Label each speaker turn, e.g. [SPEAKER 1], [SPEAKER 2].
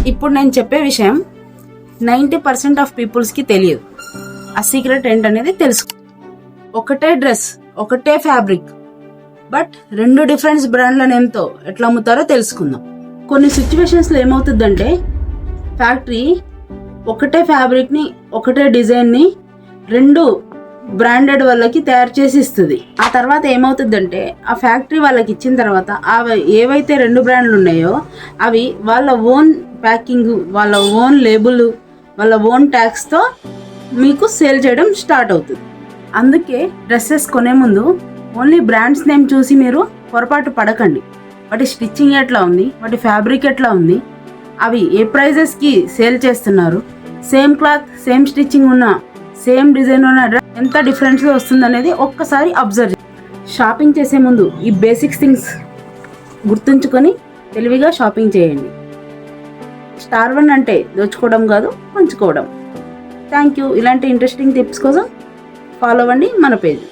[SPEAKER 1] ఇప్పుడు నేను చెప్పే విషయం 90% ఆఫ్ పీపుల్స్కి తెలియదు. ఆ సీక్రెట్ ఏంటనేది తెలుసు. ఒకటే డ్రెస్, ఒకటే ఫ్యాబ్రిక్, బట్ 2 డిఫరెంట్ బ్రాండ్ల నేమ్తో ఎట్లా అమ్ముతారో తెలుసుకుందాం. కొన్ని సిచ్యువేషన్స్లో ఏమవుతుందంటే ఫ్యాక్టరీ ఒకటే ఫ్యాబ్రిక్ని, ఒకటే డిజైన్ని 2 బ్రాండెడ్ వాళ్ళకి తయారు చేసి ఇస్తుంది. ఆ తర్వాత ఏమవుతుందంటే ఆ ఫ్యాక్టరీ వాళ్ళకి ఇచ్చిన తర్వాత ఏవైతే 2 బ్రాండ్లు ఉన్నాయో అవి వాళ్ళ ఓన్ ప్యాకింగ్, వాళ్ళ ఓన్ లేబుల్, వాళ్ళ ఓన్ ట్యాక్స్తో మీకు సేల్ చేయడం స్టార్ట్ అవుతుంది. అందుకే డ్రెస్సెస్ కొనే ముందు ఓన్లీ బ్రాండ్స్ నేమ్ చూసి మీరు పొరపాటు పడకండి. వాటి స్టిచ్చింగ్ ఎట్లా ఉంది, వాటి ఫ్యాబ్రిక్ ఎట్లా ఉంది, అవి ఏ ప్రైజెస్కి సేల్ చేస్తున్నారు, సేమ్ క్లాత్, సేమ్ స్టిచ్చింగ్ ఉన్న, సేమ్ డిజైన్ ఉన్న డ్రెస్ ఎంత డిఫరెన్స్ వస్తుందనేది ఒక్కసారి అబ్జర్వ్. షాపింగ్ చేసే ముందు ఈ బేసిక్స్ థింగ్స్ గుర్తుంచుకొని తెలివిగా షాపింగ్ చేయండి. స్టార్ 1 అంటే దోచుకోవడం కాదు, పంచుకోవడం. Thank you. ఇలాంటి ఇంట్రెస్టింగ్ టిప్స్ కోసం ఫాలో అవ్వండి మన పేజ్.